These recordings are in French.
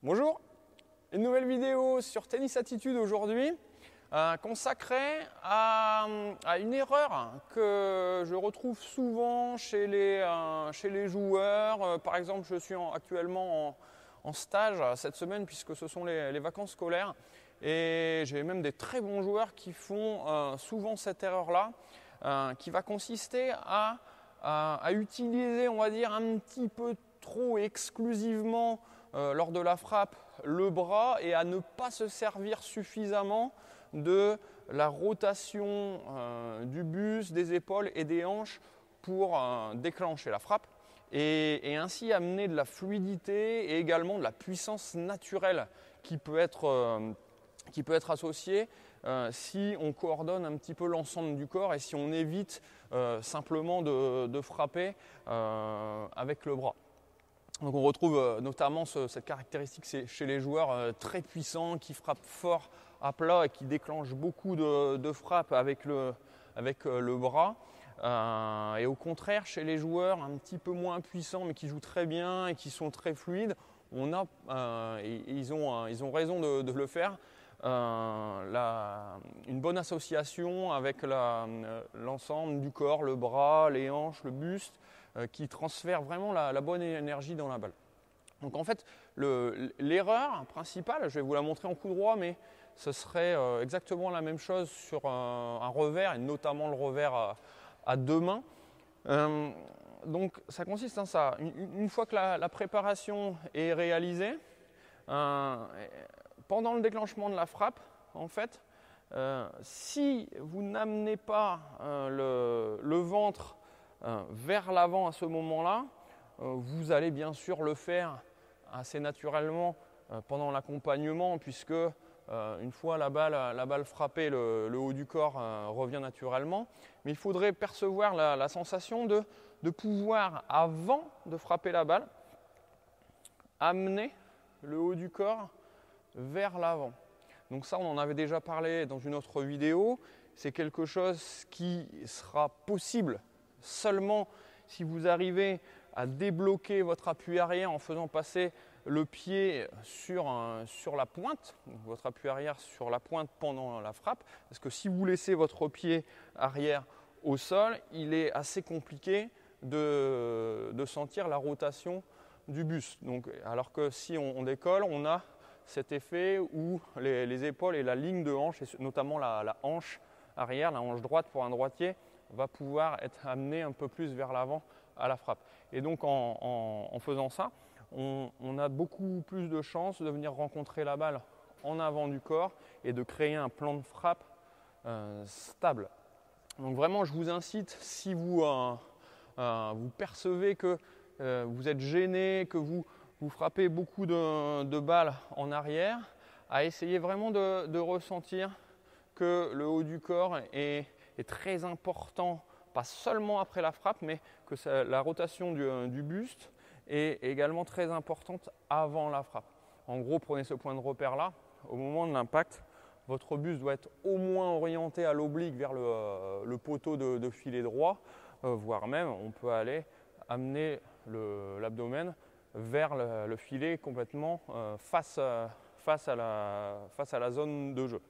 Bonjour, une nouvelle vidéo sur Tennis Attitude aujourd'hui, consacrée à une erreur que je retrouve souvent chez les joueurs. Par exemple, je suis actuellement en stage cette semaine puisque ce sont les vacances scolaires et j'ai même des très bons joueurs qui font souvent cette erreur-là, qui va consister à utiliser, on va dire, un petit peu trop exclusivement lors de la frappe le bras et à ne pas se servir suffisamment de la rotation du buste, des épaules et des hanches pour déclencher la frappe et ainsi amener de la fluidité et également de la puissance naturelle qui peut être associée si on coordonne un petit peu l'ensemble du corps et si on évite simplement de frapper avec le bras. Donc on retrouve notamment cette caractéristique chez les joueurs très puissants qui frappent fort à plat et qui déclenchent beaucoup de frappes avec le bras. Et au contraire, chez les joueurs un petit peu moins puissants mais qui jouent très bien et qui sont très fluides, ils ont raison de le faire. Une bonne association avec l'ensemble du corps, le bras, les hanches, le buste, qui transfère vraiment la bonne énergie dans la balle. Donc en fait, l'erreur principale, je vais vous la montrer en coup droit, mais ce serait exactement la même chose sur un revers, et notamment le revers à deux mains. Donc ça consiste en ça. Une fois que la préparation est réalisée, pendant le déclenchement de la frappe, en fait, si vous n'amenez pas le ventre vers l'avant à ce moment-là, vous allez bien sûr le faire assez naturellement pendant l'accompagnement puisque une fois la balle frappée, le haut du corps revient naturellement. Mais il faudrait percevoir la sensation de pouvoir, avant de frapper la balle, amener le haut du corps vers l'avant. Donc ça, on en avait déjà parlé dans une autre vidéo. C'est quelque chose qui sera possible seulement si vous arrivez à débloquer votre appui arrière en faisant passer le pied sur la pointe, donc votre appui arrière sur la pointe pendant la frappe. Parce que si vous laissez votre pied arrière au sol, il est assez compliqué de sentir la rotation du buste. Donc, alors que si on décolle, on a cet effet où les épaules et la ligne de hanche, et notamment la hanche arrière, la hanche droite pour un droitier, va pouvoir être amené un peu plus vers l'avant à la frappe. Et donc en faisant ça, on a beaucoup plus de chances de venir rencontrer la balle en avant du corps et de créer un plan de frappe stable. Donc vraiment, je vous incite, si vous percevez que vous êtes gêné, que vous frappez beaucoup de balles en arrière, à essayer vraiment de ressentir que le haut du corps est très important, pas seulement après la frappe, mais que la rotation du buste est également très importante avant la frappe. En gros, prenez ce point de repère-là, au moment de l'impact, votre buste doit être au moins orienté à l'oblique vers le poteau de filet droit, voire même on peut aller amener l'abdomen vers le filet complètement face à la zone de jeu.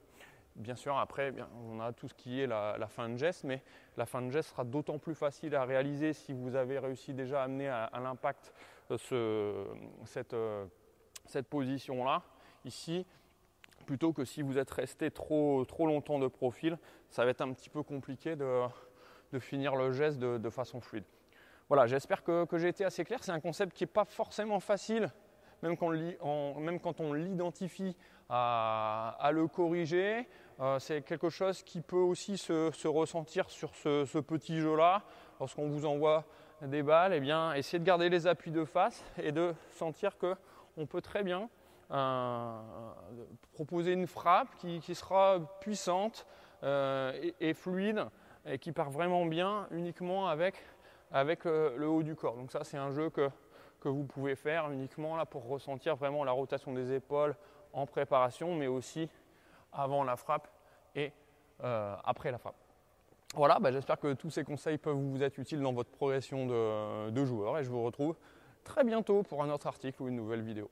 Bien sûr, après, on a tout ce qui est la fin de geste, mais la fin de geste sera d'autant plus facile à réaliser si vous avez réussi déjà à amener à l'impact cette position-là, ici, plutôt que si vous êtes resté trop longtemps de profil, ça va être un petit peu compliqué de finir le geste de façon fluide. Voilà, j'espère que j'ai été assez clair. C'est un concept qui n'est pas forcément facile, même quand on l'identifie à le corriger. C'est quelque chose qui peut aussi se ressentir sur ce petit jeu-là. Lorsqu'on vous envoie des balles, eh bien, essayez de garder les appuis de face et de sentir qu'on peut très bien proposer une frappe qui sera puissante et fluide et qui part vraiment bien uniquement avec le haut du corps. Donc ça, c'est un jeu que vous pouvez faire uniquement là pour ressentir vraiment la rotation des épaules en préparation, mais aussi avant la frappe et après la frappe. Voilà, j'espère que tous ces conseils peuvent vous être utiles dans votre progression de joueur et je vous retrouve très bientôt pour un autre article ou une nouvelle vidéo.